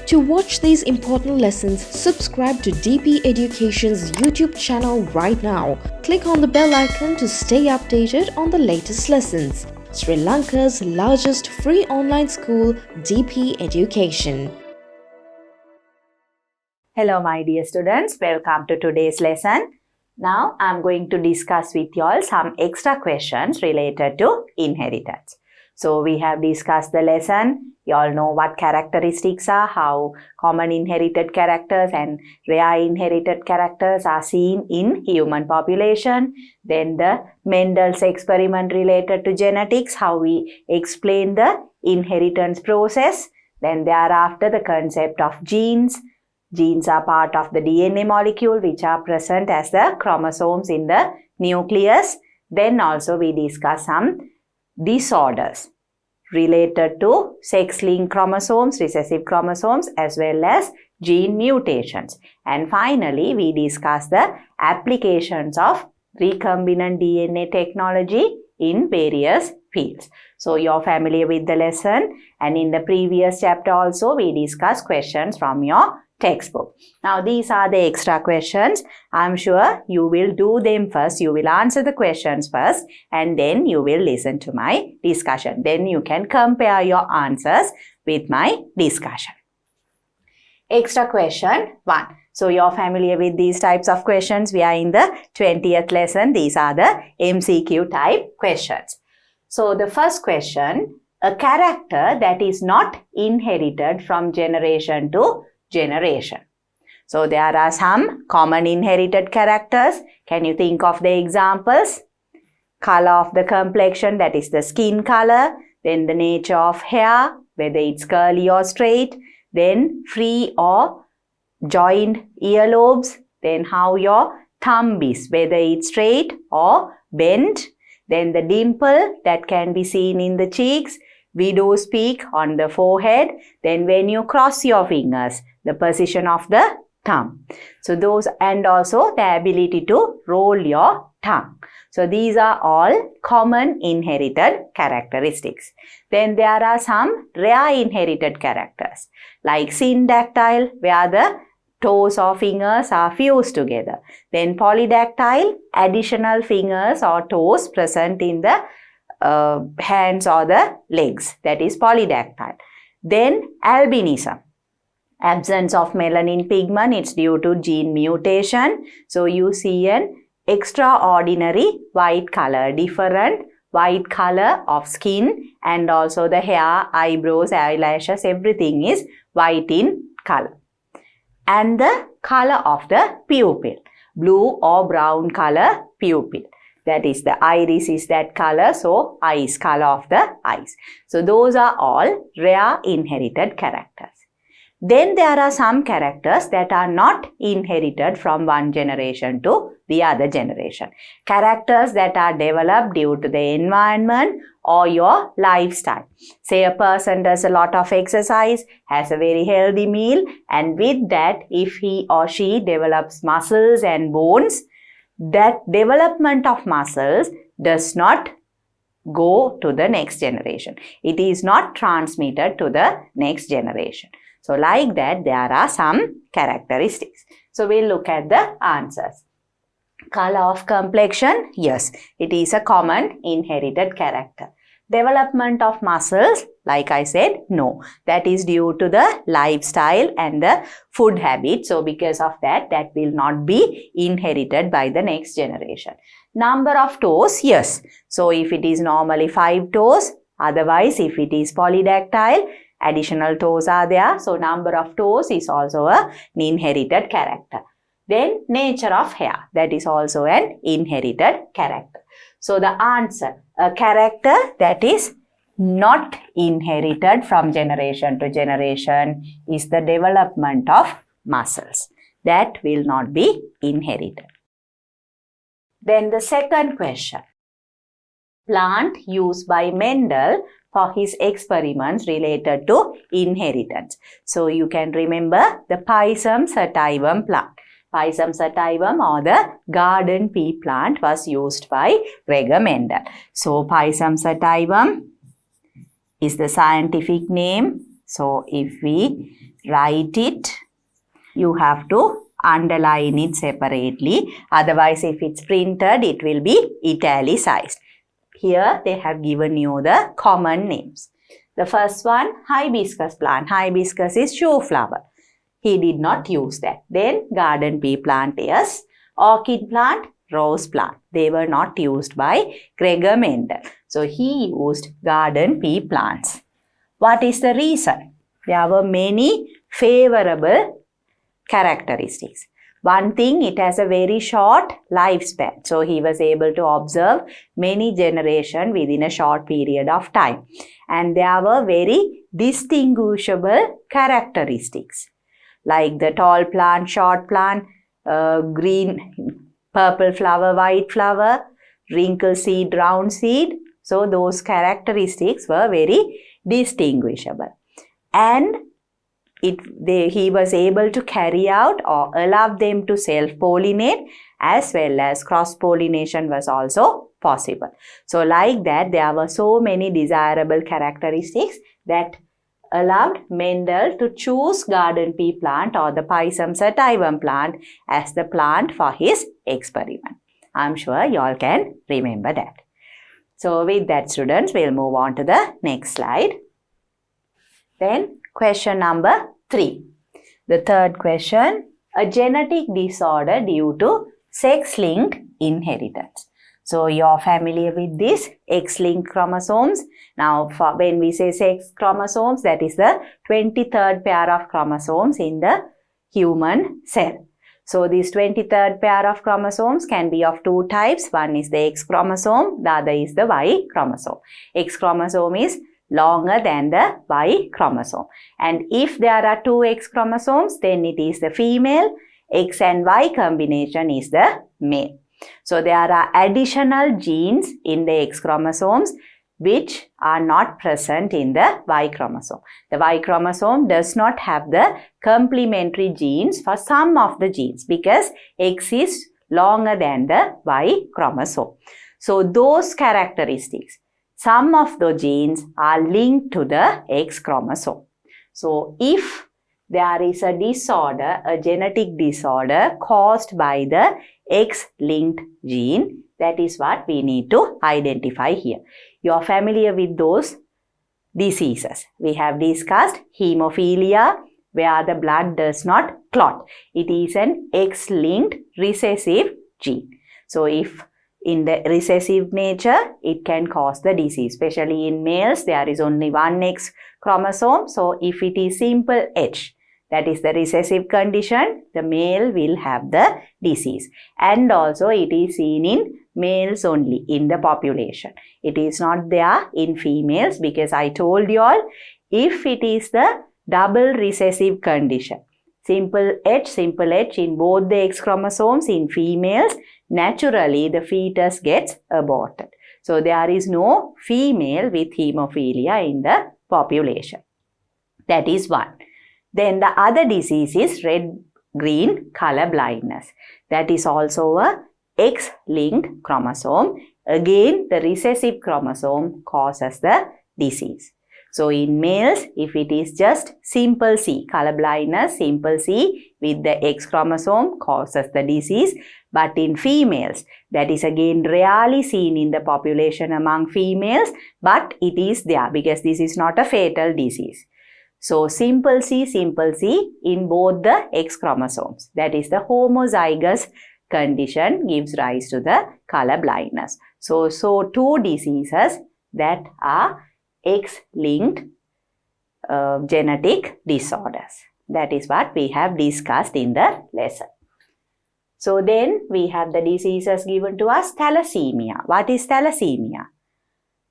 To watch these important lessons, subscribe to DP Education's YouTube channel right now. Click on the bell icon to stay updated on the latest lessons. Sri Lanka's largest free online school, DP Education. Hello my dear students, welcome to today's lesson. Now I am going to discuss with you all some extra questions related to inheritance. So we have discussed the lesson. You all know what characteristics are, how common inherited characters and rare inherited characters are seen in human population. Then the Mendel's experiment related to genetics, how we explain the inheritance process. Then thereafter the concept of genes. Genes are part of the DNA molecule which are present as the chromosomes in the nucleus. Then also we discuss some disorders related to sex-linked chromosomes, recessive chromosomes as well as gene mutations. And finally we discuss the applications of recombinant DNA technology in various fields. So you're familiar with the lesson, and in the previous chapter also we discussed questions from your textbook. Now these are the extra questions. I'm sure you will do them first. You will answer the questions first and then you will listen to my discussion. Then you can compare your answers with my discussion. Extra question 1. So you're familiar with these types of questions. We are in the 20th lesson. These are the MCQ type questions. So the first question, a character that is not inherited from generation to generation. So there are some common inherited characters. Can you think of the examples? Color of the complexion, that is the skin color. Then the nature of hair, whether it's curly or straight. Then free or joined earlobes. Then how your thumb is, whether it's straight or bent. Then the dimple that can be seen in the cheeks. Widow's peak on the forehead. Then when you cross your fingers, the position of the thumb. So those, and also the ability to roll your tongue. So these are all common inherited characteristics. Then there are some rare inherited characters like syndactyl, where the toes or fingers are fused together. Then polydactyl, additional fingers or toes present in the hands or the legs, that is polydactyl. Then albinism, absence of melanin pigment, it's due to gene mutation. So you see an extraordinary white color, different white color of skin, and also the hair, eyebrows, eyelashes, everything is white in color. And the color of the pupil, blue or brown color pupil. That is, the iris is that color, so eyes, color of the eyes. So those are all rare inherited characters. Then there are some characters that are not inherited from one generation to the other generation. Characters that are developed due to the environment or your lifestyle. Say a person does a lot of exercise, has a very healthy meal, and with that, if he or she develops muscles and bones, that development of muscles does not go to the next generation. It is not transmitted to the next generation. So like that, there are some characteristics. So we'll look at the answers. Color of complexion, yes, it is a common inherited character. Development of muscles, like I said, no. That is due to the lifestyle and the food habit. So because of that, that will not be inherited by the next generation. Number of toes, yes. So if it is normally 5 toes, otherwise if it is polydactyl, additional toes are there. So number of toes is also an inherited character. Then nature of hair, that is also an inherited character. So the answer, a character that is not inherited from generation to generation is the development of muscles. That will not be inherited. Then the second question. Plant used by Mendel for his experiments related to inheritance. So you can remember the Pisum sativum plant. Pisum sativum or the garden pea plant was used by Gregor Mendel. So Pisum sativum is the scientific name. So if we write it. You have to underline it separately. Otherwise, if it's printed, it will be italicized. Here, they have given you the common names. The first one, hibiscus plant. Hibiscus is shoe flower. He did not use that. Then, garden pea plant, yes. Orchid plant, rose plant. They were not used by Gregor Mendel. So, he used garden pea plants. What is the reason? There were many favorable characteristics. One thing, it has a very short lifespan. So, he was able to observe many generations within a short period of time. And there were very distinguishable characteristics. Like the tall plant, short plant, green, purple flower, white flower, wrinkle seed, round seed. So, those characteristics were very distinguishable. And he was able to carry out or allow them to self-pollinate, as well as cross-pollination was also possible. So, like that, there were so many desirable characteristics that allowed Mendel to choose garden pea plant or the Pisum sativum plant as the plant for his experiment. I'm sure you all can remember that. So, with that, students, we'll move on to the next slide. Then, question number 3. The third question, a genetic disorder due to sex-linked inheritance. So, you're familiar with this X-linked chromosomes. Now, when we say sex chromosomes, that is the 23rd pair of chromosomes in the human cell. So, this 23rd pair of chromosomes can be of two types. One is the X chromosome, the other is the Y chromosome. X chromosome is longer than the Y chromosome. And if there are two X chromosomes, then it is the female. X and Y combination is the male. So, there are additional genes in the X chromosomes which are not present in the Y chromosome. The Y chromosome does not have the complementary genes for some of the genes because X is longer than the Y chromosome. So, those characteristics, some of the genes are linked to the X chromosome. So, if there is a disorder, a genetic disorder caused by the X-linked gene, that is what we need to identify here. You are familiar with those diseases. We have discussed hemophilia, where the blood does not clot. It is an X-linked recessive gene. So, if in the recessive nature, it can cause the disease. Especially in males, there is only one X chromosome. So, if it is simple H, that is the recessive condition, the male will have the disease. And also, it is seen in males only in the population. It is not there in females because I told you all, if it is the double recessive condition, simple H in both the X chromosomes in females, naturally the fetus gets aborted. So, there is no female with hemophilia in the population. That is one. Then the other disease is red-green color blindness. That is also a X-linked chromosome. Again, the recessive chromosome causes the disease. So, in males, if it is just simple C, color blindness, simple C with the X chromosome causes the disease. But in females, that is again rarely seen in the population among females, but it is there because this is not a fatal disease. So, simple C in both the X chromosomes, that is the homozygous condition gives rise to the color blindness. So two diseases that are X-linked genetic disorders. That is what we have discussed in the lesson. So then we have the diseases given to us. Thalassemia. What is thalassemia?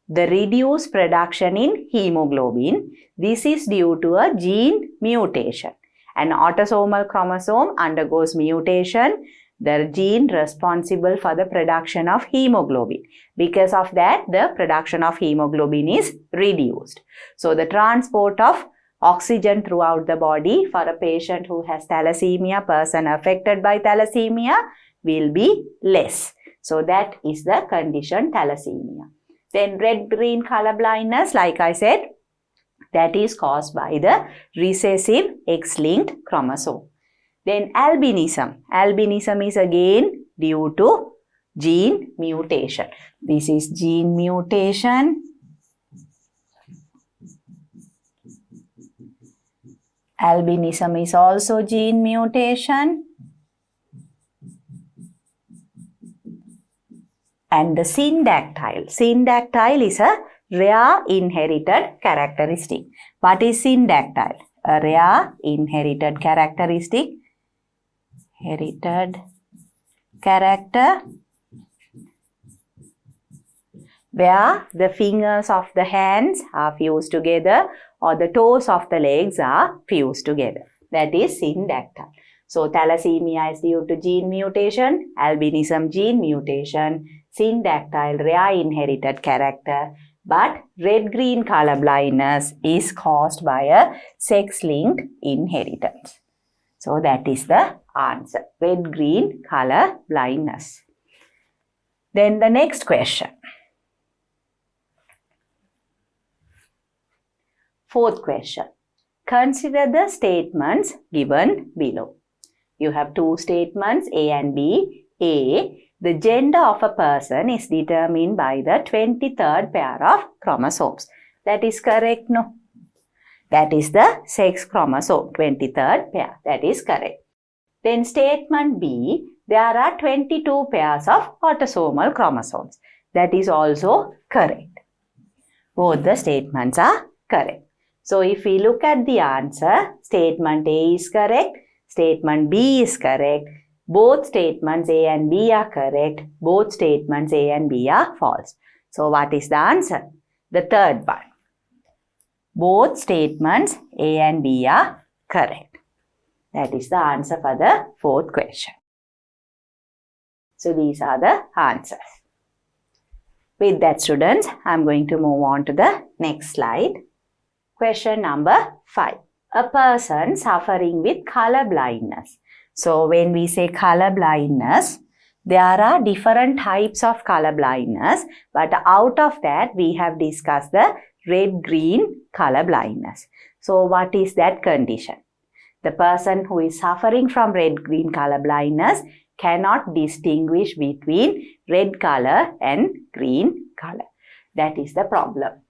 The reduced production in hemoglobin. This is due to a gene mutation. An autosomal chromosome undergoes mutation, the gene responsible for the production of hemoglobin. Because of that, the production of hemoglobin is reduced. So, the transport of oxygen throughout the body for a patient who has thalassemia, person affected by thalassemia, will be less. So, that is the condition thalassemia. Then red-green color blindness, like I said, That is caused by the recessive X-linked chromosome. Then albinism. Albinism is again due to gene mutation. This is gene mutation. Albinism is also gene mutation. And the syndactyl. Syndactyl is a rare inherited characteristic. What is syndactyl? A rare inherited characteristic. Inherited character where the fingers of the hands are fused together or the toes of the legs are fused together. That is syndactyl. So thalassemia is due to gene mutation, albinism gene mutation, syndactyl rare inherited character, but red-green color blindness is caused by a sex-linked inheritance. So that is the answer, red-green color blindness. Then the next question. Fourth question. Consider the statements given below. You have two statements, A and B. A, the gender of a person is determined by the 23rd pair of chromosomes. That is correct, no? That is the sex chromosome, 23rd pair. That is correct. Then statement B, there are 22 pairs of autosomal chromosomes. That is also correct. Both the statements are correct. So if we look at the answer, statement A is correct, statement B is correct. Both statements A and B are correct. Both statements A and B are false. So what is the answer? The third one. Both statements A and B are correct. That is the answer for the fourth question. So these are the answers. With that, students, I am going to move on to the next slide. Question number 5. A person suffering with color blindness. So when we say color blindness, there are different types of color blindness, but out of that we have discussed the red-green color blindness. So what is that condition? The person who is suffering from red-green color blindness cannot distinguish between red color and green color. That is the problem.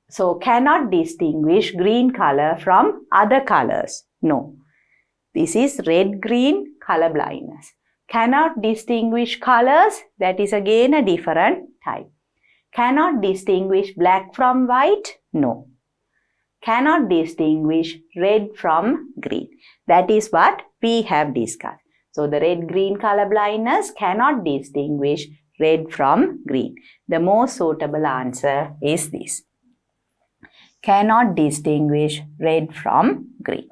So cannot distinguish green color from other colors. No. This is red-green color blindness. Cannot distinguish colors. That is again a different type. Cannot distinguish black from white. No. Cannot distinguish red from green. That is what we have discussed. So the red-green color blindness cannot distinguish red from green. The most suitable answer is this. Cannot distinguish red from green.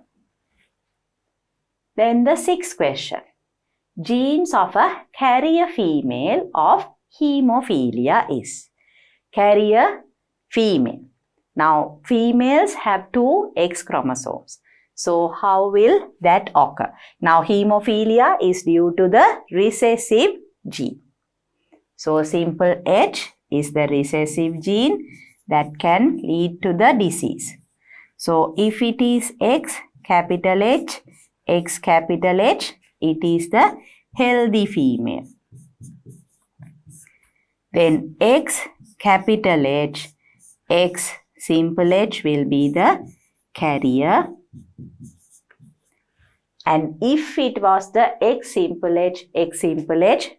Then the sixth question. Genes of a carrier female of hemophilia is. Carrier female. Now females have 2 X chromosomes. So how will that occur? Now hemophilia is due to the recessive gene. So simple H is the recessive gene that can lead to the disease. So if it is X capital H, X capital H, it is the healthy female. Then X capital H, X simple H will be the carrier. And if it was the X simple H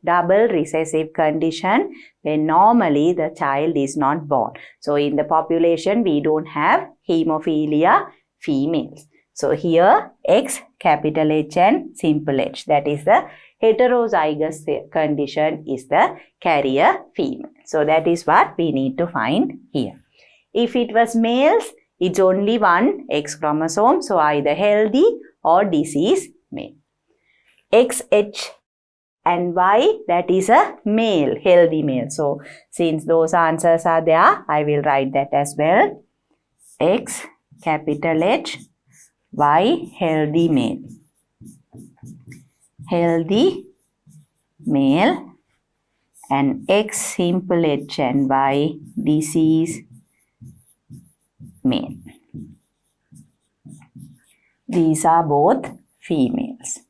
double recessive condition, then normally the child is not born. So in the population, we don't have hemophilia females. So here X capital H and simple H, that is the heterozygous condition, is the carrier female. So that is what we need to find here. If it was males, it's only 1 X chromosome, so either healthy or disease male. X, H and Y, that is a male, healthy male. So since those answers are there, I will write that as well. X capital H, Y healthy male. Healthy male, and X simple H and Y disease male. These are both females.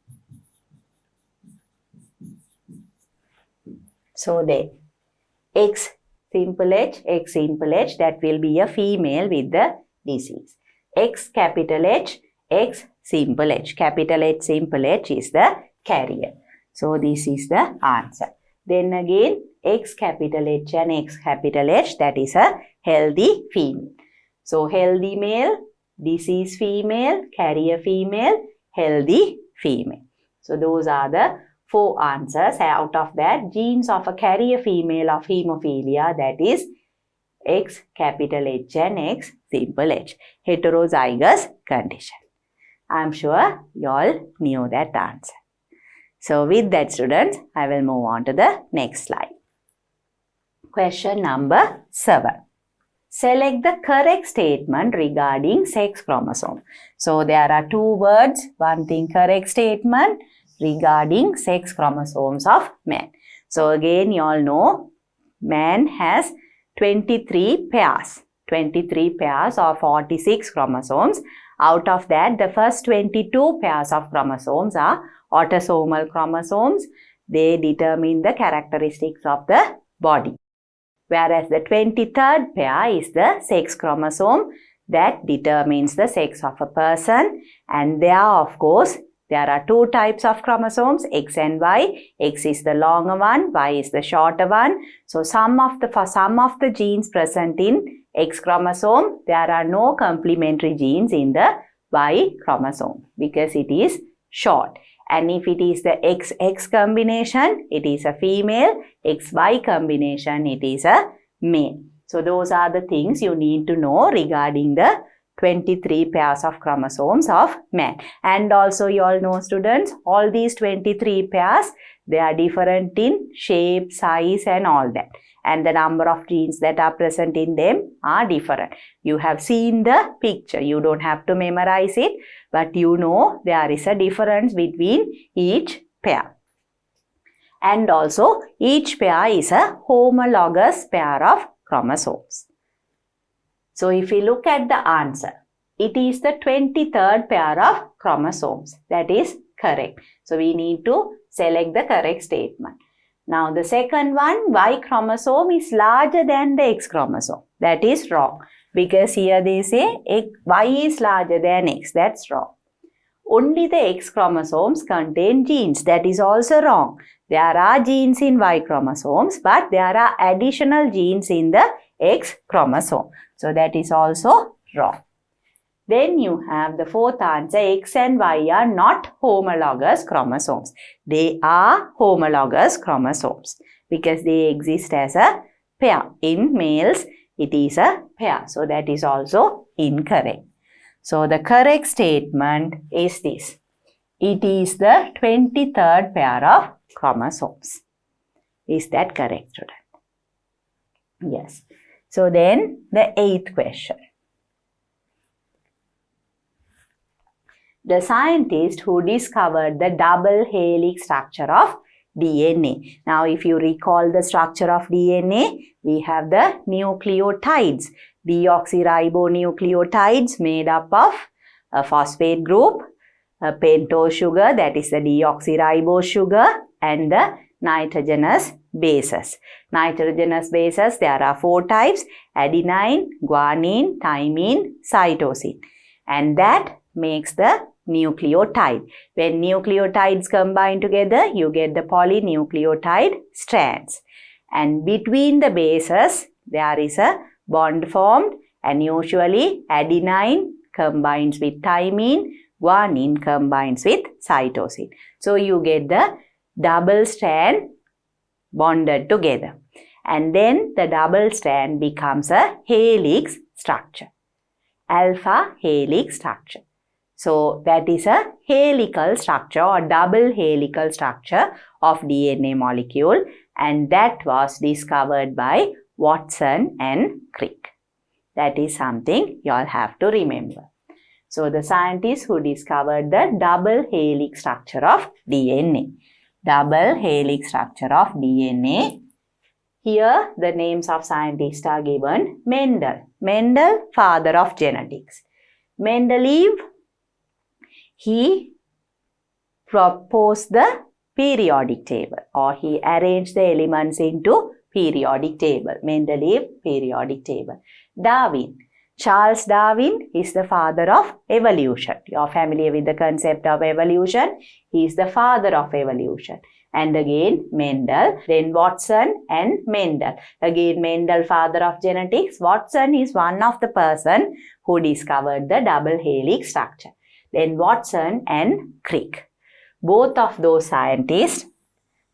So then X simple H, that will be a female with the disease. X capital H, X simple H. Capital H simple H is the carrier. So this is the answer. Then again X capital H and X capital H, that is a healthy female. So healthy male, disease female, carrier female, healthy female. So those are the 4 answers. Out of that, genes of a carrier female of hemophilia, that is X capital H and X simple H, heterozygous condition. I am sure you all knew that answer. So with that, students, I will move on to the next slide. Question number 7. Select the correct statement regarding sex chromosome. So there are 2 words, one thing correct statement regarding sex chromosomes of man. So again, you all know man has 23 pairs or 46 chromosomes. Out of that, the first 22 pairs of chromosomes are autosomal chromosomes. They determine the characteristics of the body. Whereas the 23rd pair is the sex chromosome that determines the sex of a person. And there, of course, there are 2 types of chromosomes, X and Y. X is the longer one, Y is the shorter one. So for some of the genes present in X chromosome, there are no complementary genes in the Y chromosome because it is short. And if it is the XX combination, it is a female. XY combination, it is a male. So those are the things you need to know regarding the 23 pairs of chromosomes of man. And also you all know, students, all these 23 pairs, they are different in shape, size and all that. And the number of genes that are present in them are different. You have seen the picture. You don't have to memorize it, but you know there is a difference between each pair. And also each pair is a homologous pair of chromosomes. So if we look at the answer, it is the 23rd pair of chromosomes. That is correct. So we need to select the correct statement. Now the second one, Y chromosome is larger than the X chromosome. That is wrong. Because here they say Y is larger than X. That's wrong. Only the X chromosomes contain genes. That is also wrong. There are genes in Y chromosomes, but there are additional genes in the X chromosome. So that is also wrong. Then you have the 4th answer, X and Y are not homologous chromosomes. They are homologous chromosomes because they exist as a pair. In males, it is a pair. So that is also incorrect. So the correct statement is this. It is the 23rd pair of chromosomes. Is that correct, student? Yes. So then the 8th question. The scientist who discovered the double helix structure of DNA. Now, if you recall the structure of DNA, we have the nucleotides, deoxyribonucleotides made up of a phosphate group, a pentose sugar, that is the deoxyribose sugar, and the nitrogenous bases. Nitrogenous bases, there are 4 types: adenine, guanine, thymine, cytosine. And that makes the nucleotide. When nucleotides combine together, you get the polynucleotide strands. And between the bases, there is a bond formed, and usually adenine combines with thymine, guanine combines with cytosine. So you get the double strand bonded together. And then the double strand becomes a helix structure, alpha helix structure. So that is a helical structure or double helical structure of DNA molecule, and that was discovered by Watson and Crick. That is something you all have to remember. So the scientists who discovered the double helix structure of DNA. Double helix structure of DNA. Here the names of scientists are given. Mendel. Mendel, father of genetics. Mendeleev, he proposed the periodic table, or he arranged the elements into periodic table. Mendeleev periodic table. Darwin. Charles Darwin is the father of evolution. You are familiar with the concept of evolution. He is the father of evolution. And again Mendel, then Watson and Mendel. Again Mendel, father of genetics. Watson is one of the person who discovered the double helix structure. Then Watson and Crick. Both of those scientists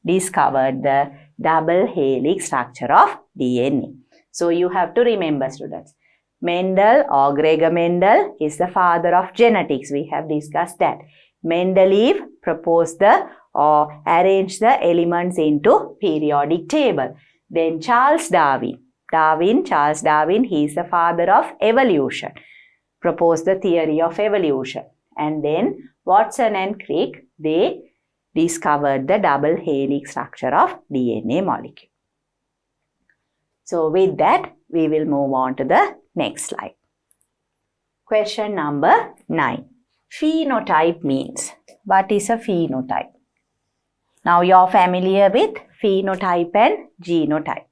discovered the double helix structure of DNA. So you have to remember, students, Mendel or Gregor Mendel is the father of genetics. We have discussed that. Mendeleev proposed the or arranged the elements into periodic table. Then Charles Darwin. Charles Darwin, he is the father of evolution. Proposed the theory of evolution. And then Watson and Crick, they discovered the double helix structure of DNA molecule. So with that, we will move on to the next slide. Question number 9. Phenotype means. What is a phenotype? Now you are familiar with phenotype and genotype.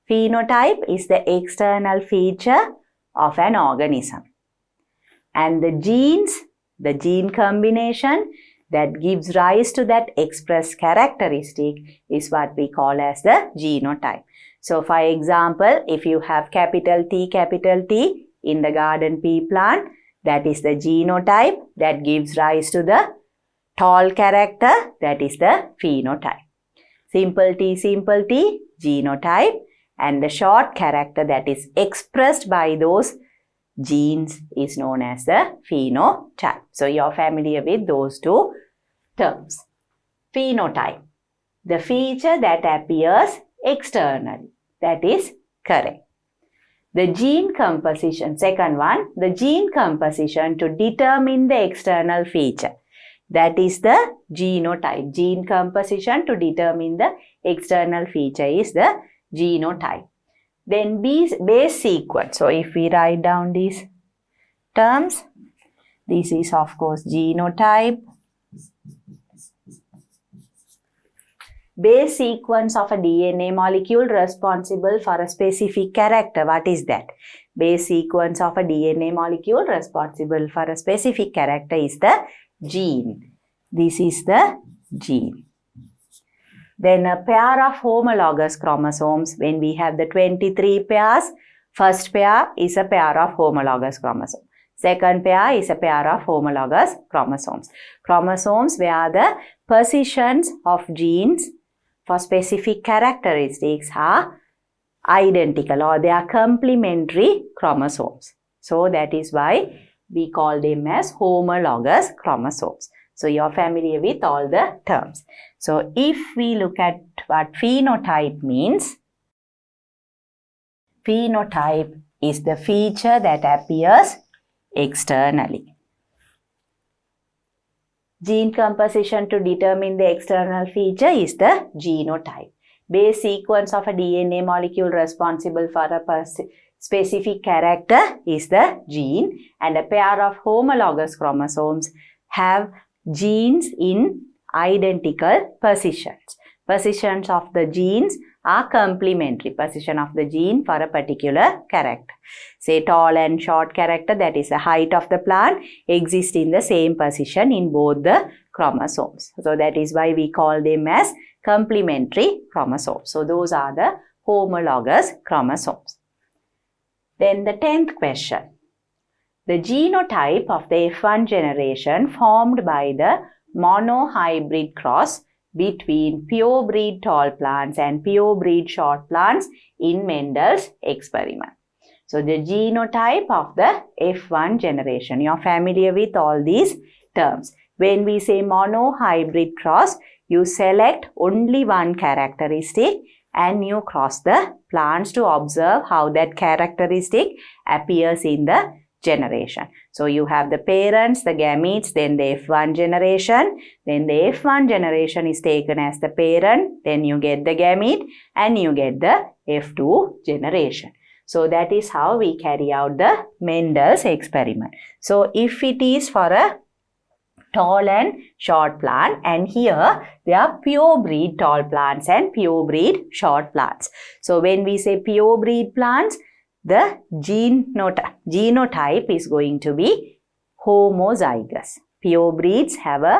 Phenotype is the external feature of an organism. And the genes, the gene combination that gives rise to that expressed characteristic is what we call as the genotype. So for example, if you have capital T in the garden pea plant, that is the genotype that gives rise to the tall character, that is the phenotype. Simple T, genotype, and the short character that is expressed by those genes is known as the phenotype. So you are familiar with those two terms. Phenotype, the feature that appears externally. That is correct. The gene composition, second one, the gene composition to determine the external feature. That is the genotype. Gene composition to determine the external feature is the genotype. Then base sequence. So if we write down these terms, this is of course genotype. Base sequence of a DNA molecule responsible for a specific character. What is that? Base sequence of a DNA molecule responsible for a specific character is the gene. This is the gene. Then a pair of homologous chromosomes, when we have the 23 pairs, first pair is a pair of homologous chromosomes. Second pair is a pair of homologous chromosomes. Chromosomes where the positions of genes for specific characteristics are identical or they are complementary chromosomes. So that is why we call them as homologous chromosomes. So you are familiar with all the terms. So if we look at what phenotype means, phenotype is the feature that appears externally. Gene composition to determine the external feature is the genotype. Base sequence of a DNA molecule responsible for a specific character is the gene, and a pair of homologous chromosomes have genes in identical positions. Positions of the genes are complementary. Position of the gene for a particular character. Say tall and short character, that is the height of the plant, exist in the same position in both the chromosomes. So that is why we call them as complementary chromosomes. So those are the homologous chromosomes. Then the 10th question. The genotype of the F1 generation formed by the monohybrid cross between pure breed tall plants and pure breed short plants in Mendel's experiment. So the genotype of the F1 generation. You are familiar with all these terms. When we say monohybrid cross, you select only one characteristic and you cross the plants to observe how that characteristic appears in the generation. So you have the parents, the gametes, then the F1 generation. Then the F1 generation is taken as the parent, then you get the gamete and you get the F2 generation. So that is how we carry out the Mendel's experiment. So if it is for a tall and short plant, and here they are pure breed tall plants and pure breed short plants. So when we say pure breed plants, the genotype is going to be homozygous. Pure breeds have a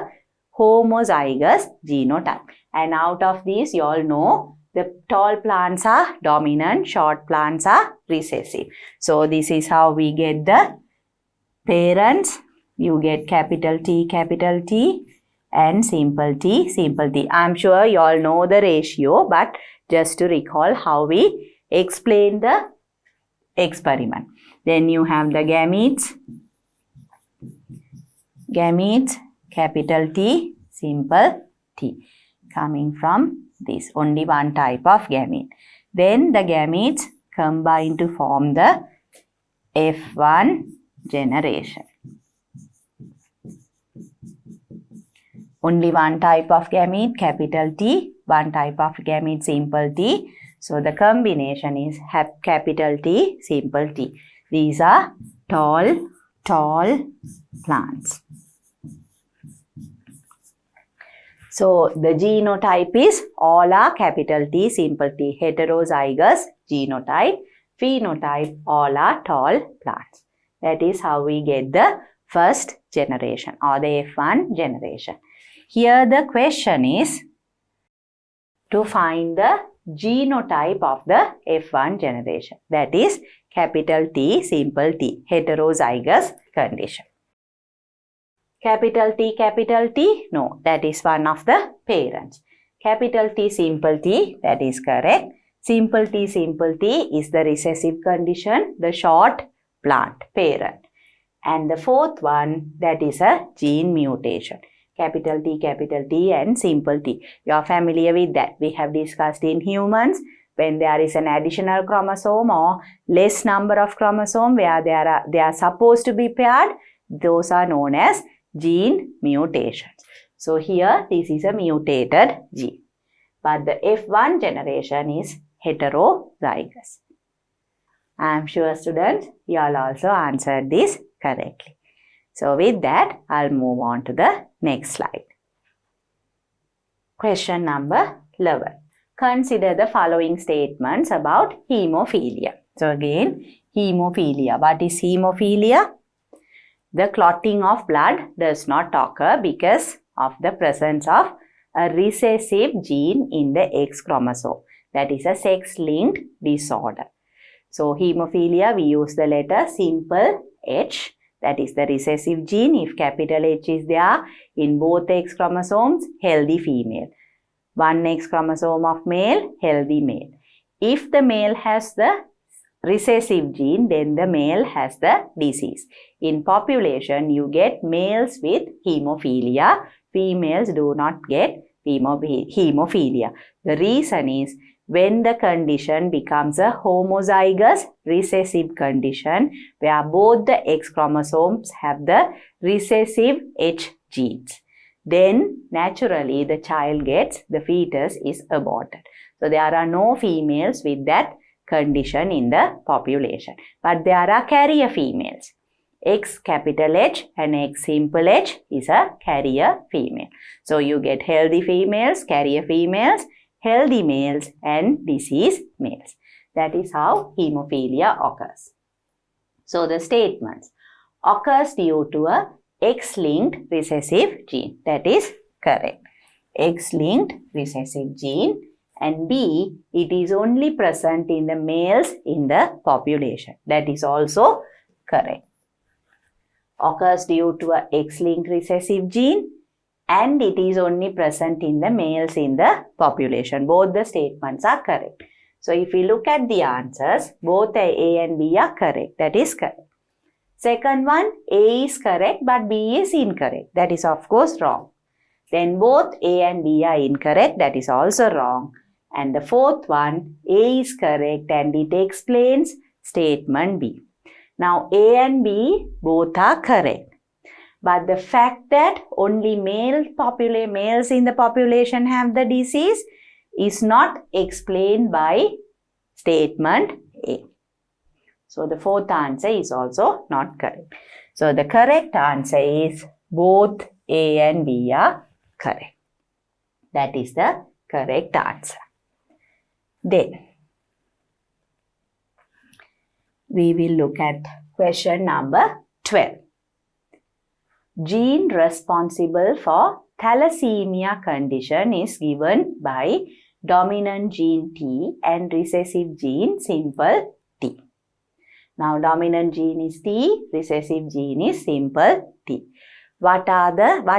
homozygous genotype, and out of these you all know the tall plants are dominant, short plants are recessive. So this is how we get the parents. You get capital T, and simple T, simple T. I'm sure you all know the ratio, but just to recall how we explain the experiment. Then you have the gametes, capital T, simple T, coming from this, only one type of gamete. Then the gametes combine to form the F1 generation. Only one type of gamete, capital T, one type of gamete, simple T. So the combination is capital T, simple T. These are tall plants. So the genotype is all are capital T, simple T, heterozygous genotype. Phenotype, all are tall plants. That is how we get the first generation or the F1 generation. Here the question is to find the genotype of the F1 generation. That is capital T, simple T, heterozygous condition. Capital T, no, that is one of the parents. Capital T, simple T, that is correct. Simple T is the recessive condition, the short plant parent. And the fourth one, that is a gene mutation. Capital T and simple T. You are familiar with that. We have discussed in humans when there is an additional chromosome or less number of chromosome where they are supposed to be paired. Those are known as gene mutations. So here this is a mutated gene. But the F1 generation is heterozygous. I am sure students, you all also answered this correctly. So with that, I'll move on to the next slide. Question number 11. Consider the following statements about hemophilia. So again, hemophilia. What is hemophilia? The clotting of blood does not occur because of the presence of a recessive gene in the X chromosome. That is a sex-linked disorder. So hemophilia, we use the letter simple H. That is the recessive gene. If capital H is there in both X chromosomes, healthy female. One X chromosome of male, healthy male. If the male has the recessive gene, then the male has the disease. In population, you get males with hemophilia. Females do not get hemophilia. The reason is when the condition becomes a homozygous recessive condition where both the X chromosomes have the recessive H genes, then naturally the child gets, the fetus is aborted. So there are no females with that condition in the population. But there are carrier females. X capital H and X simple H is a carrier female. So you get healthy females, carrier females, healthy males and diseased males. That is how hemophilia occurs. So the statements occurs due to a X-linked recessive gene. That is correct. X-linked recessive gene. And B, it is only present in the males in the population. That is also correct. Occurs due to a X-linked recessive gene and it is only present in the males in the population. Both the statements are correct. So if we look at the answers, both A and B are correct. That is correct. Second one, A is correct but B is incorrect. That is of course wrong. Then both A and B are incorrect. That is also wrong. And the fourth one, A is correct and it explains statement B. Now A and B both are correct. But the fact that only males in the population have the disease is not explained by statement A. So the fourth answer is also not correct. So the correct answer is both A and B are correct. That is the correct answer. Then, we will look at question number 12. Gene responsible for thalassemia condition is given by dominant gene T and recessive gene simple T. Now, dominant gene is T, recessive gene is simple T. What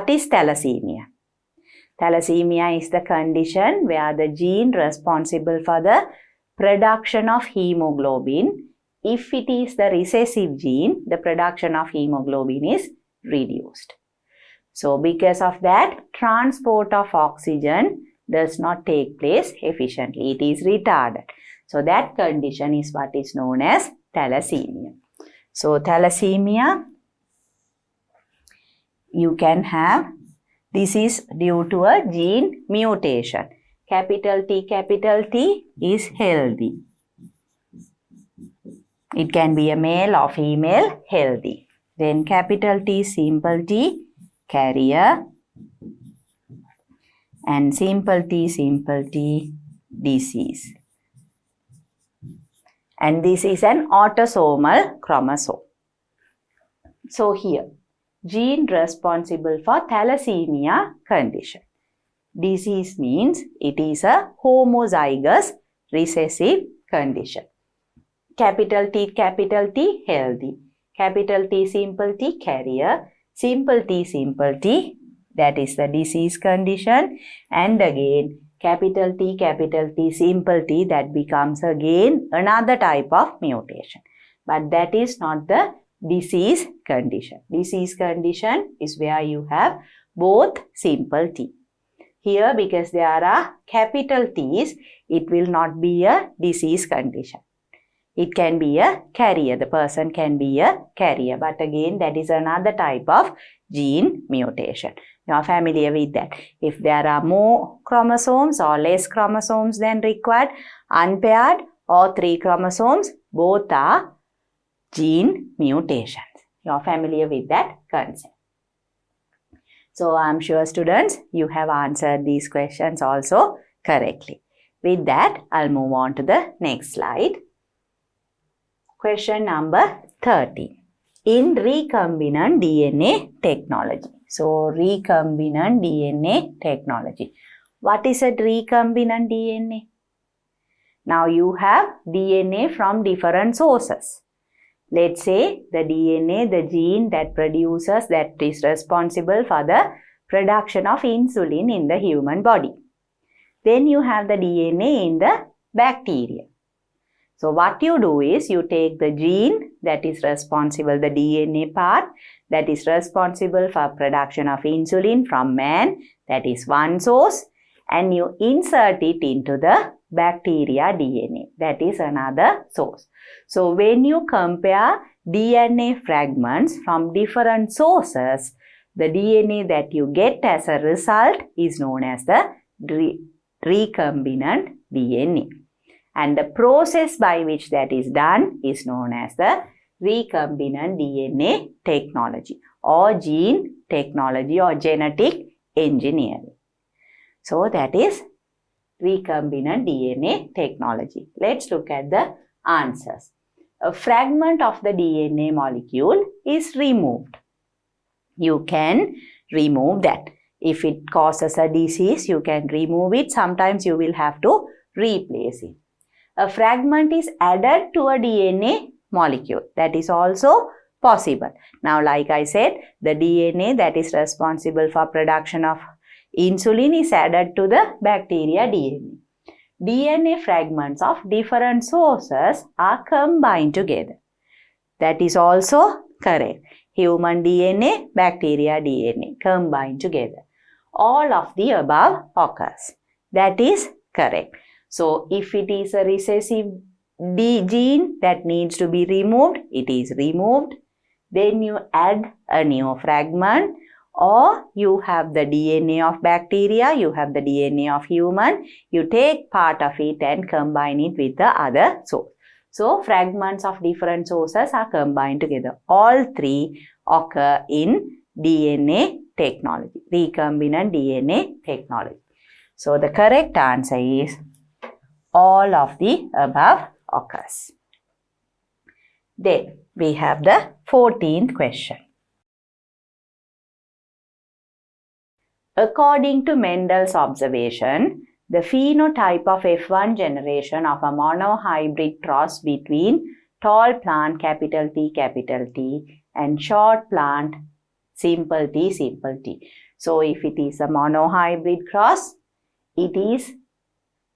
is thalassemia? Thalassemia is the condition where the gene responsible for the production of hemoglobin, if it is the recessive gene, the production of hemoglobin is reduced. So, because of that, transport of oxygen does not take place efficiently. It is retarded. So, that condition is what is known as thalassemia. So, thalassemia, you can have, this is due to a gene mutation. Capital T is healthy. It can be a male or female, healthy. Then capital T, simple T, carrier. And simple T, disease. And this is an autosomal chromosome. So here, gene responsible for thalassemia condition. Disease means it is a homozygous recessive condition. Capital T, healthy. Capital T, simple T, carrier. Simple T, that is the disease condition. And again, capital T, simple T, that becomes again another type of mutation. But that is not the disease condition. Disease condition is where you have both simple T. Here, because there are capital T's, it will not be a disease condition. It can be a carrier. The person can be a carrier. But again, that is another type of gene mutation. You are familiar with that. If there are more chromosomes or less chromosomes than required, unpaired or 3 chromosomes, both are gene mutations. You are familiar with that concept. So, I am sure students, you have answered these questions also correctly. With that, I'll move on to the next slide. Question number 13. In recombinant DNA technology. So, recombinant DNA technology. What is a recombinant DNA? Now, you have DNA from different sources. Let's say the DNA, the gene that produces, that is responsible for the production of insulin in the human body. Then you have the DNA in the bacteria. So, what you do is you take the gene that is responsible, the DNA part that is responsible for production of insulin from man, that is one source, and you insert it into the bacteria DNA, that is another source. So, when you compare DNA fragments from different sources, the DNA that you get as a result is known as the recombinant DNA. And the process by which that is done is known as the recombinant DNA technology or gene technology or genetic engineering. So, that is recombinant DNA technology. Let's look at the answers. A fragment of the DNA molecule is removed. You can remove that. If it causes a disease, you can remove it. Sometimes you will have to replace it. A fragment is added to a DNA molecule. That is also possible. Now, like I said, the DNA that is responsible for production of insulin is added to the bacteria DNA. DNA fragments of different sources are combined together. That is also correct. Human DNA, bacteria DNA combined together. All of the above occurs. That is correct. So, if it is a recessive gene that needs to be removed, it is removed. Then you add a new fragment, or you have the DNA of bacteria, you have the DNA of human, you take part of it and combine it with the other source. So, fragments of different sources are combined together. All three occur in DNA technology, recombinant DNA technology. So the correct answer is all of the above occurs. Then we have the 14th question. According to Mendel's observation, the phenotype of F1 generation of a monohybrid cross between tall plant T and short plant t. So if it is a monohybrid cross, it is,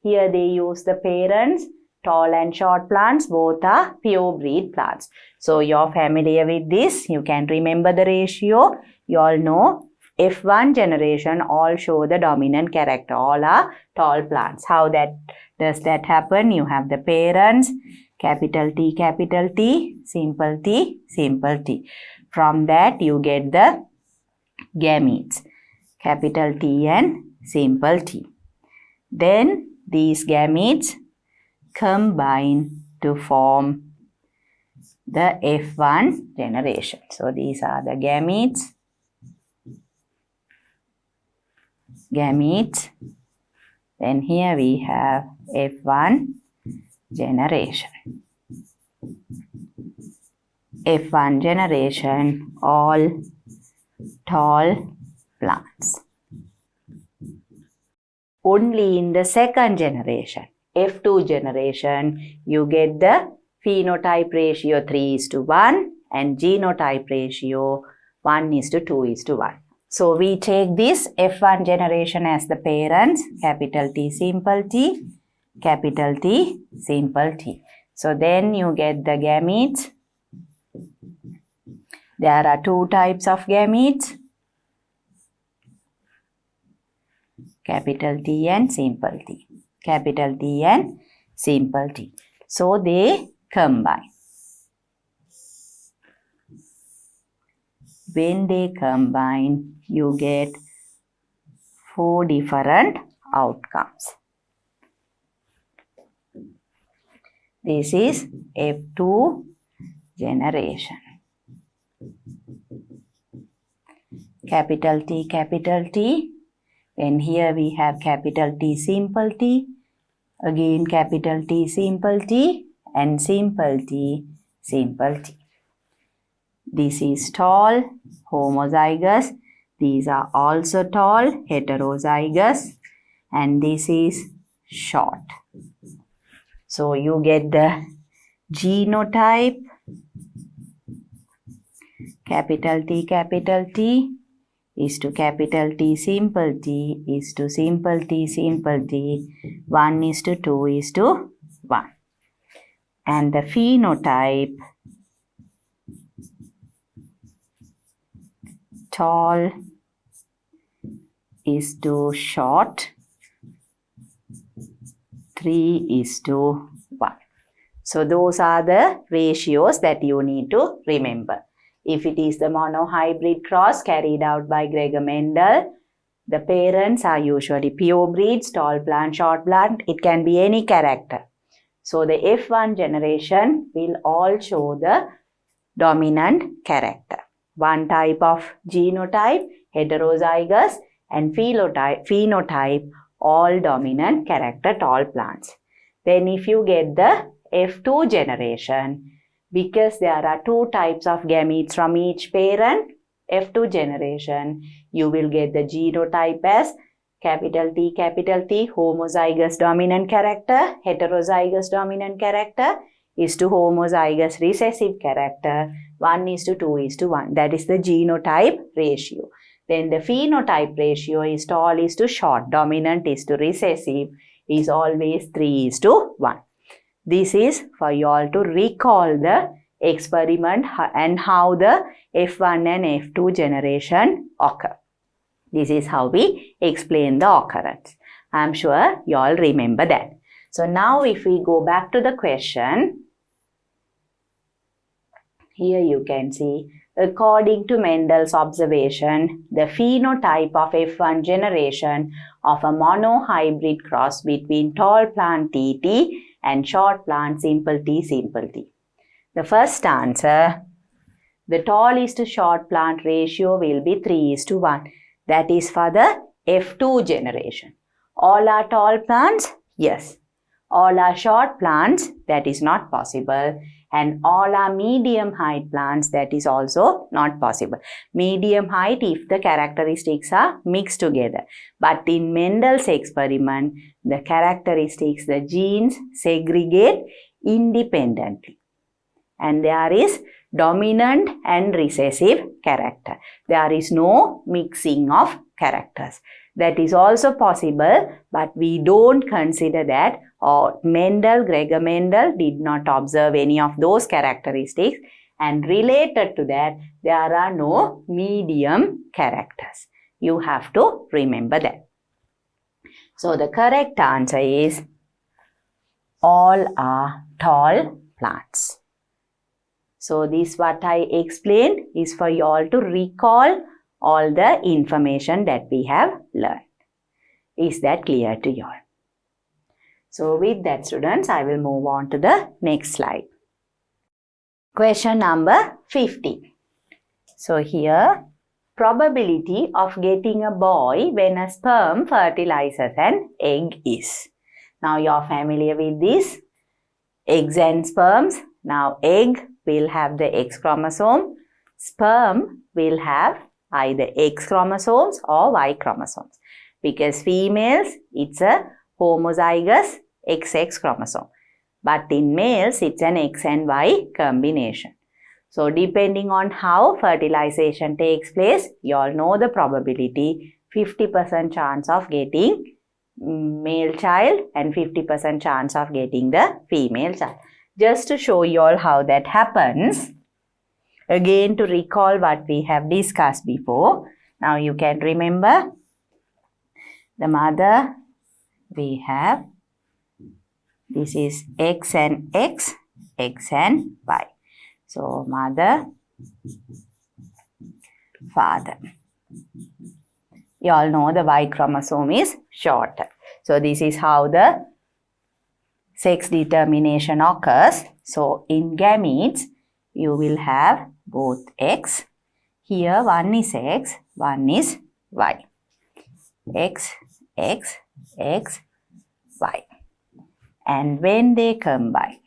here they use the parents, tall and short plants, both are pure breed plants. So you're familiar with this, you can remember the ratio, you all know F1 generation all show the dominant character, all are tall plants. How does that happen? You have the parents, T, simple t. From that you get the gametes, T and simple t. Then these gametes combine to form the F1 generation. So these are the gametes. Then here we have F1 generation. F1 generation, all tall plants. Only in the second generation, F2 generation, you get the phenotype ratio 3:1 and genotype ratio 1:2:1. So we take this F1 generation as the parents, T, simple t, simple t. So then you get the gametes. There are two types of gametes, T and simple t. T and simple t. So they combine. When they combine, you get 4 different outcomes. This is F2 generation. T. And here we have T, simple t. Again T, simple t and simple t, simple t. This is tall, homozygous. These are also tall, heterozygous. And this is short. So you get the genotype, T is to T, simple t is to simple t, 1:2:1. And the phenotype, tall is to short, 3:1. So those are the ratios that you need to remember. If it is the monohybrid cross carried out by Gregor Mendel, the parents are usually pure breeds, tall plant, short plant. It can be any character. So the F1 generation will all show the dominant character. One type of genotype, heterozygous, and phenotype, all dominant character, tall plants. Then if you get the F2 generation, because there are two types of gametes from each parent, F2 generation, you will get the genotype as T, homozygous dominant character, heterozygous dominant character is to homozygous recessive character, 1:2:1. That is the genotype ratio. Then the phenotype ratio is tall is to short, dominant is to recessive, is always 3:1. This is for you all to recall the experiment and how the F1 and F2 generation occur. This is how we explain the occurrence. I am sure you all remember that. So now if we go back to the question, here you can see, according to Mendel's observation, the phenotype of F1 generation of a monohybrid cross between tall plant TT and short plant simple t. The first answer, the tallest to short plant ratio will be 3:1. That is for the F2 generation. All are tall plants? Yes. All are short plants? That is not possible. And all are medium height plants? That is also not possible. Medium height if the characteristics are mixed together. But in Mendel's experiment, the characteristics, the genes segregate independently. And there is dominant and recessive character. There is no mixing of characters. That is also possible, but we don't consider that, or Gregor Mendel did not observe any of those characteristics, and related to that, there are no medium characters. You have to remember that. So the correct answer is all are tall plants. So this what I explained is for you all to recall all the information that we have learned. Is that clear to you all? So with that, students, I will move on to the next slide. Question number 50. So here, probability of getting a boy when a sperm fertilizes an egg is. Now you are familiar with this. Eggs and sperms. Now egg will have the X chromosome. Sperm will have either X chromosomes or Y chromosomes. Because females, it's a homozygous XX chromosome. But in males, it's an X and Y combination. So depending on how fertilization takes place, you all know the probability, 50% chance of getting male child and 50% chance of getting the female child. Just to show you all how that happens, again to recall what we have discussed before. Now you can remember the mother, we have, this is X and X, X and Y. So mother, father. You all know the Y chromosome is shorter. So this is how the sex determination occurs. So in gametes, you will have both X. Here one is X, one is Y. X, X, X, Y. And when they combine,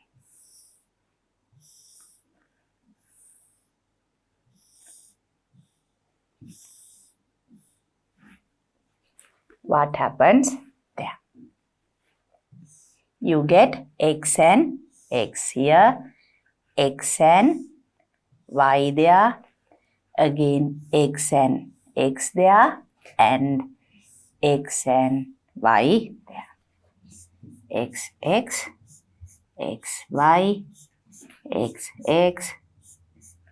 what happens there? You get X and X here, X and Y there, again X and X there, and X and Y there. X, X, X, Y, X, X,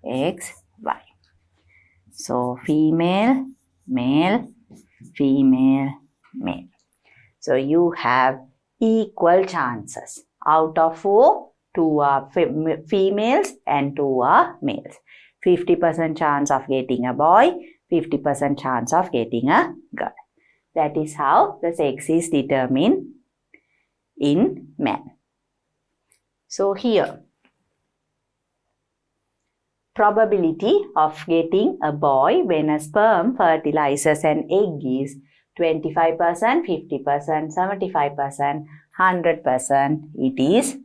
X, Y. So female, male, female, male. So you have equal chances. Out of 4, 2 are females and 2 are males. 50% chance of getting a boy, 50% chance of getting a girl. That is how the sex is determined in man. So here, probability of getting a boy when a sperm fertilizes an egg is 25%, 50%, 75%, 100%. It is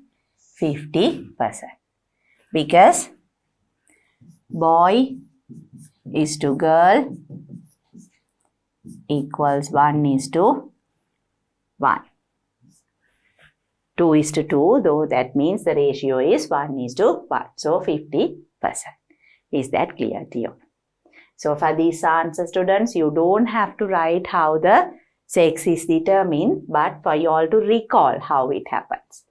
50%. Because boy is to girl equals 1:1. 2:2, though that means the ratio is 1:1. So 50%. Is that clear to you? So for these answers, students, you don't have to write how the sex is determined, but for you all to recall how it happens.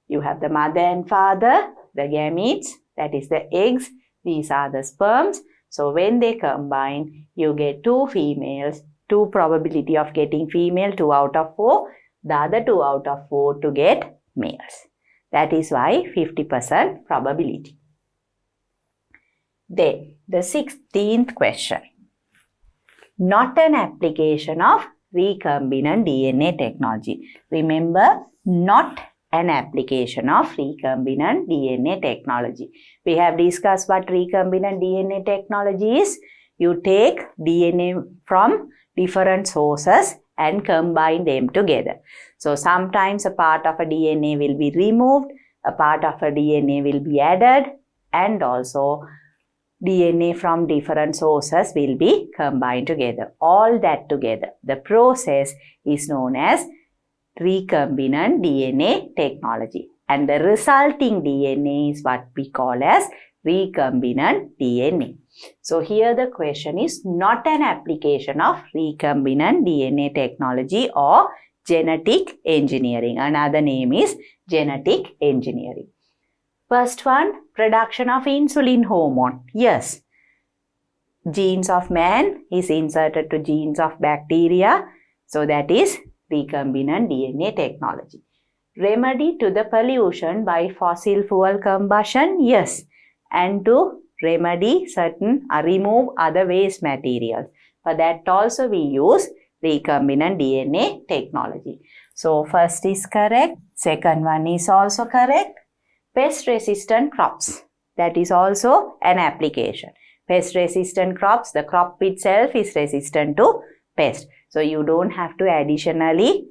You have the mother and father, the gametes, that is the eggs. These are the sperms. So when they combine, you get 2 females, 2 probability of getting female, 2 out of 4. The other 2 out of 4 to get males. That is why 50% probability. Then the 16th question. Not an application of recombinant DNA technology. Remember, not an application of recombinant DNA technology. We have discussed what recombinant DNA technology is. You take DNA from different sources and combine them together. So sometimes a part of a DNA will be removed, a part of a DNA will be added, and also DNA from different sources will be combined together. All that together. The process is known as recombinant DNA technology. And the resulting DNA is what we call as recombinant DNA. So here the question is not an application of recombinant DNA technology or genetic engineering. Another name is genetic engineering. First one, production of insulin hormone. Yes, genes of man is inserted to genes of bacteria. So that is recombinant DNA technology. Remedy to the pollution by fossil fuel combustion. Yes, and to remedy certain remove other waste materials. For that also we use recombinant DNA technology. So first is correct. Second one is also correct. Pest resistant crops. That is also an application. Pest resistant crops, the crop itself is resistant to pest. So you don't have to additionally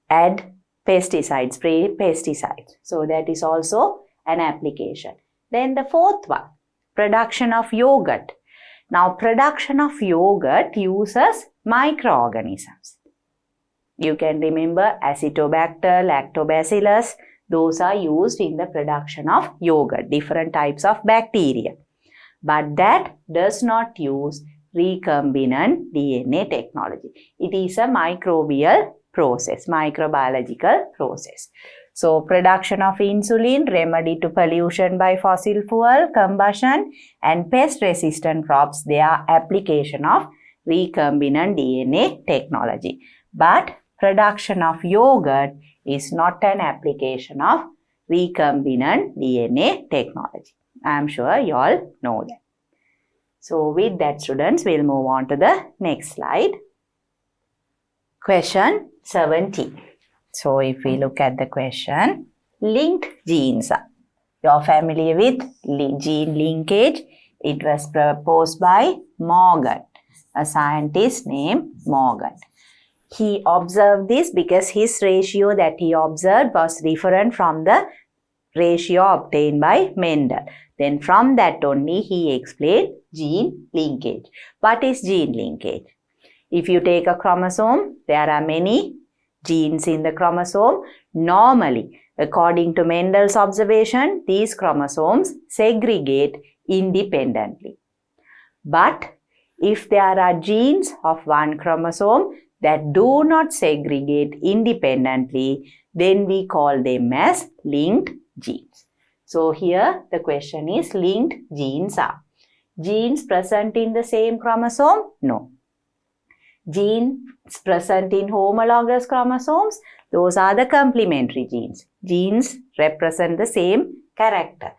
add pesticides, spray pesticides. So that is also an application. Then the fourth one, production of yogurt. Now production of yogurt uses microorganisms. You can remember Acetobacter, Lactobacillus. Those are used in the production of yogurt, different types of bacteria. But that does not use recombinant DNA technology. It is a microbial process, microbiological process. So production of insulin, remedy to pollution by fossil fuel combustion, and pest resistant crops, they are application of recombinant DNA technology. But production of yogurt is not an application of recombinant DNA technology. I am sure you all know that. So with that, students, we'll move on to the next slide. Question 17. So if we look at the question, linked genes. You're familiar with gene linkage. It was proposed by Morgan, a scientist named Morgan. He observed this because his ratio that he observed was different from the ratio obtained by Mendel. Then from that only he explained gene linkage. What is gene linkage? If you take a chromosome, there are many genes in the chromosome. Normally, according to Mendel's observation, these chromosomes segregate independently. But if there are genes of one chromosome that do not segregate independently, then we call them as linked genes. So here the question is, linked genes are genes present in the same chromosome? No. Genes present in homologous chromosomes? Those are the complementary genes. Genes represent the same character.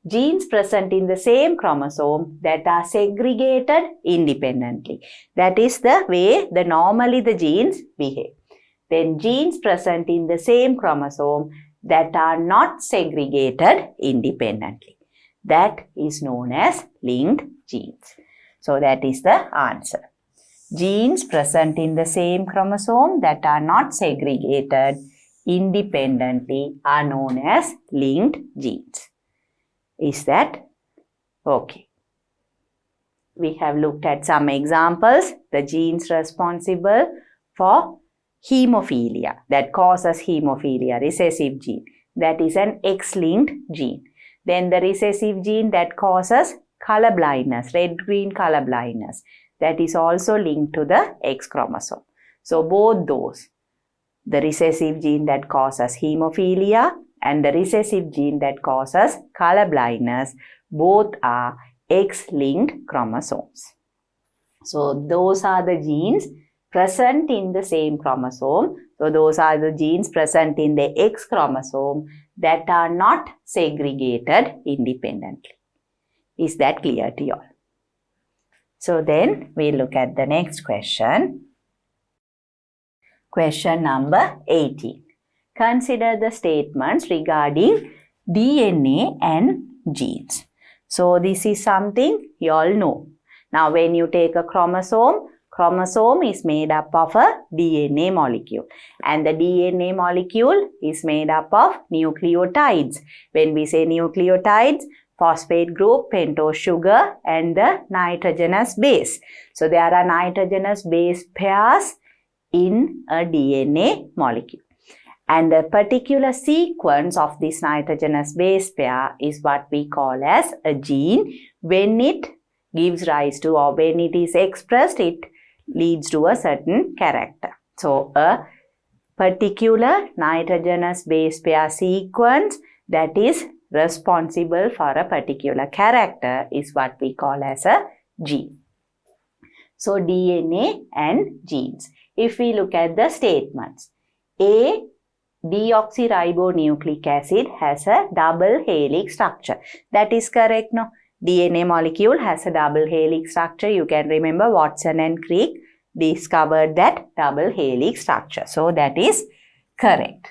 Genes present in the same chromosome that are segregated independently. That is the way normally the genes behave. Then genes present in the same chromosome that are not segregated independently. That is known as linked genes. So that is the answer. Genes present in the same chromosome that are not segregated independently are known as linked genes. Is that okay? We have looked at some examples. The genes responsible for hemophilia, that causes hemophilia, recessive gene, that is an X-linked gene. Then the recessive gene that causes color blindness, red-green color blindness, that is also linked to the X chromosome. So both those, the recessive gene that causes hemophilia and the recessive gene that causes color blindness, both are X-linked chromosomes. So those are the genes present in the same chromosome. So those are the genes present in the X chromosome that are not segregated independently. Is that clear to you all? So then we look at the next question. Question number 18. consider the statements regarding DNA and genes. So this is something you all know. Now when you take a chromosome is made up of a DNA molecule, and the DNA molecule is made up of nucleotides. When we say nucleotides, phosphate group, pentose sugar, and the nitrogenous base. So there are nitrogenous base pairs in a DNA molecule. And the particular sequence of this nitrogenous base pair is what we call as a gene. When it gives rise to, or when it is expressed, it leads to a certain character. So a particular nitrogenous base pair sequence that is responsible for a particular character is what we call as a gene. So DNA and genes. If we look at the statements, A deoxyribonucleic acid has a double helix structure. That is correct, no? DNA molecule has a double helix structure. You can remember Watson and Crick discovered that double helix structure. So that is correct.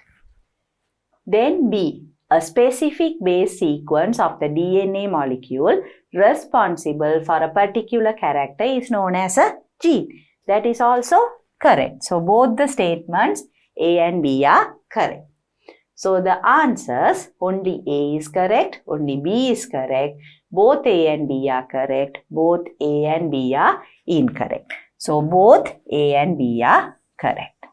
Then B, a specific base sequence of the DNA molecule responsible for a particular character is known as a gene. That is also correct. So both the statements A and B are correct. So the answers, only A is correct, only B is correct, both A and B are correct, both A and B are incorrect. So both A and B are correct.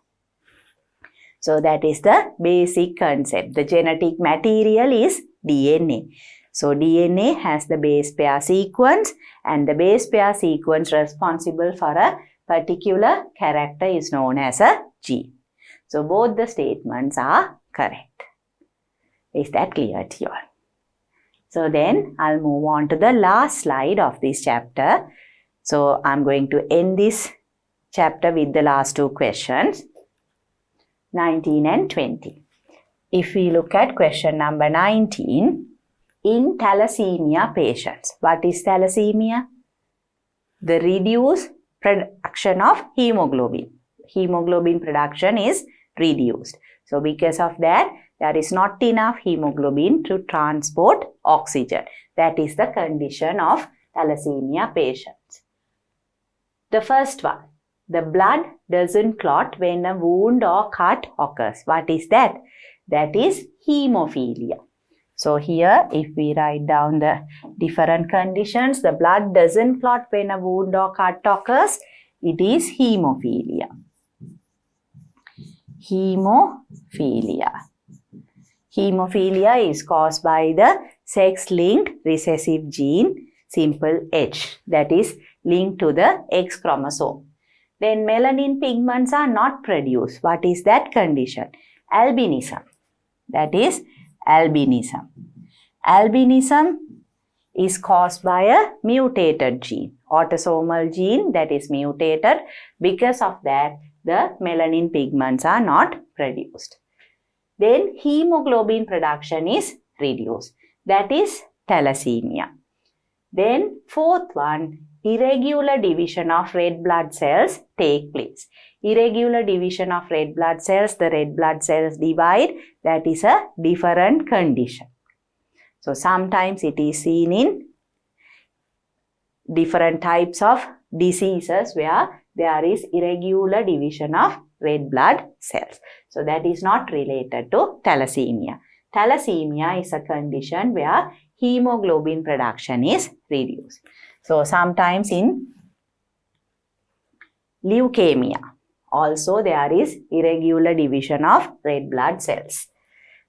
So that is the basic concept. The genetic material is DNA. So DNA has the base pair sequence, and the base pair sequence responsible for a particular character is known as a gene. So both the statements are correct. Is that clear to you all? So then I'll move on to the last slide of this chapter. So I'm going to end this chapter with the last two questions, 19 and 20. If we look at question number 19, in thalassemia patients, what is thalassemia? The reduced production of hemoglobin. Hemoglobin production is reduced. So because of that, there is not enough hemoglobin to transport oxygen. That is the condition of thalassemia patients. The first one, the blood doesn't clot when a wound or cut occurs. What is that? That is hemophilia. So here, if we write down the different conditions, the blood doesn't clot when a wound or cut occurs. It is hemophilia. Hemophilia. Hemophilia is caused by the sex-linked recessive gene, simple H, that is linked to the X chromosome. Then melanin pigments are not produced. What is that condition? Albinism. That is albinism. Albinism is caused by a mutated gene, autosomal gene that is mutated. Because of that, the melanin pigments are not produced. Then hemoglobin production is reduced. That is thalassemia. Then fourth one, irregular division of red blood cells take place. Irregular division of red blood cells, the red blood cells divide, that is a different condition. So sometimes it is seen in different types of diseases where there is irregular division of red blood cells. So that is not related to thalassemia. Thalassemia is a condition where hemoglobin production is reduced. So sometimes in leukemia also there is irregular division of red blood cells.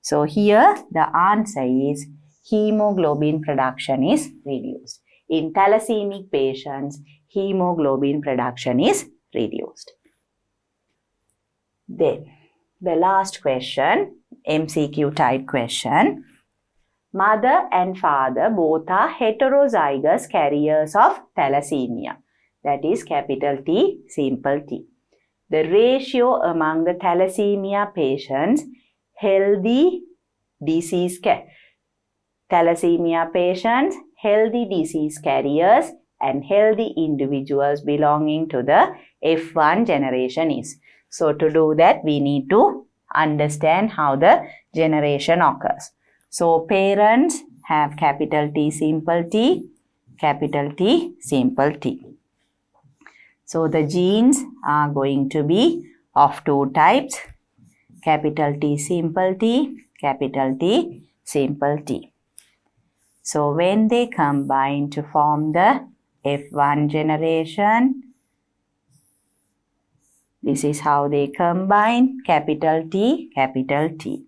So here the answer is hemoglobin production is reduced. In thalassemic patients, hemoglobin production is reduced. Then the last question, MCQ type question. Mother and father both are heterozygous carriers of thalassemia. That is capital T, simple T. The ratio among the thalassemia patients, healthy disease thalassemia patients, healthy disease carriers and healthy individuals belonging to the F1 generation is. So to do that, we need to understand how the generation occurs. So parents have capital T, simple T, capital T, simple T. So the genes are going to be of two types, capital T, simple T, capital T, simple T. So when they combine to form the F1 generation, this is how they combine, capital T, capital T.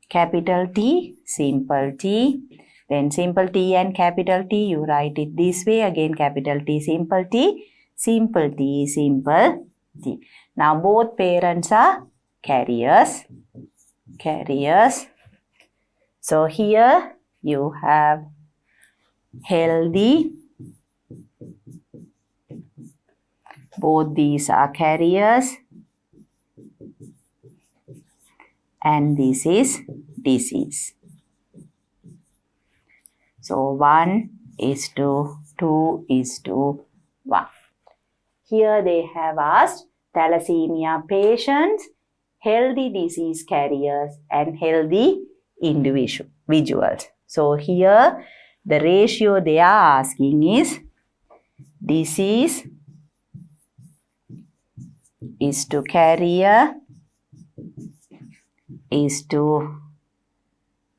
Capital T, simple T. Then simple T and capital T, you write it this way. Again, capital T, simple T, simple T, simple T. Now, both parents are carriers. Carriers. So, here you have healthy. Both these are carriers. And this is disease. So 1:2:1. Here they have asked thalassemia patients, healthy disease carriers and healthy individuals. So here the ratio they are asking is disease is to carrier is to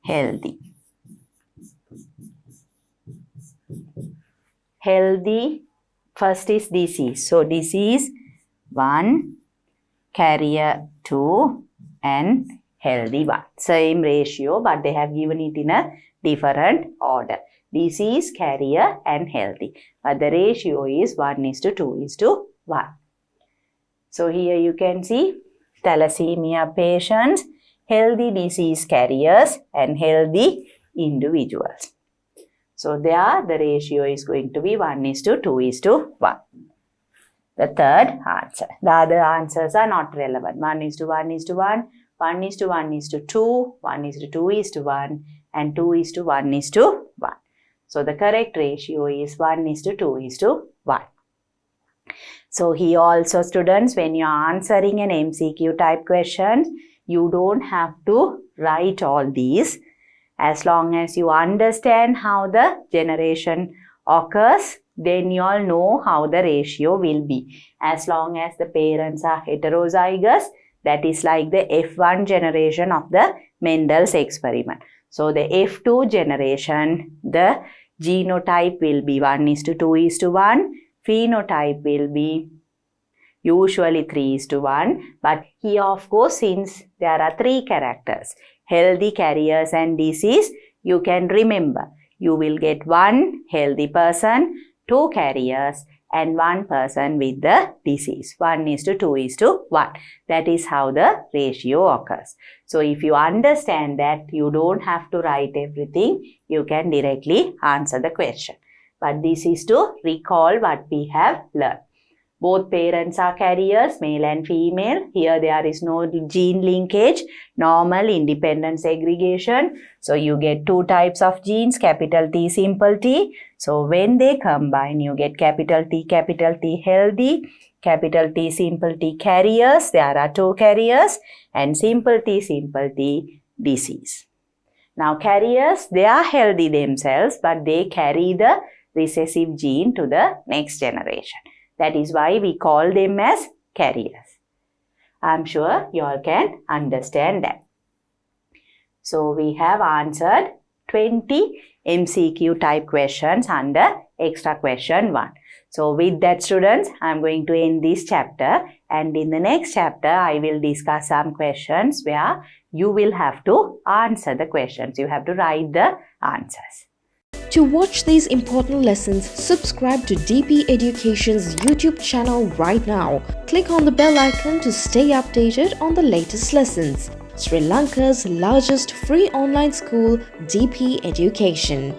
healthy. Healthy, first is disease. So disease 1, carrier 2 and healthy 1. Same ratio but they have given it in a different order. Disease, carrier and healthy. But the ratio is 1:2:1. So here you can see thalassemia patients, healthy disease carriers and healthy individuals. So there the ratio is going to be 1:2:1. The third answer. The other answers are not relevant. 1:1:1, 1:1:2, 1:2:1 and 2:1:1. So the correct ratio is 1:2:1. So here also students, when you are answering an MCQ type question, you don't have to write all these. As long as you understand how the generation occurs, then you all know how the ratio will be. As long as the parents are heterozygous, that is like the F1 generation of the Mendel's experiment. So the F2 generation, the genotype will be 1:2:1. Phenotype will be usually 3:1. But here of course, since there are 3 characters, healthy, carriers and disease, you can remember. You will get 1 healthy person, 2 carriers and 1 person with the disease. 1:2:1. That is how the ratio occurs. So if you understand that, you don't have to write everything. You can directly answer the question. But this is to recall what we have learned. Both parents are carriers, male and female. Here there is no gene linkage, normal independent segregation. So you get 2 types of genes, capital T, simple T. So when they combine, you get capital T healthy, capital T, simple T carriers. There are 2 carriers and simple T disease. Now carriers, they are healthy themselves, but they carry the recessive gene to the next generation. That is why we call them as carriers. I'm sure you all can understand that. So we have answered 20 MCQ type questions under extra question 1. So with that students, I'm going to end this chapter, and in the next chapter, I will discuss some questions where you will have to answer the questions. You have to write the answers. To watch these important lessons, subscribe to DP Education's YouTube channel right now. Click on the bell icon to stay updated on the latest lessons. Sri Lanka's largest free online school, DP Education.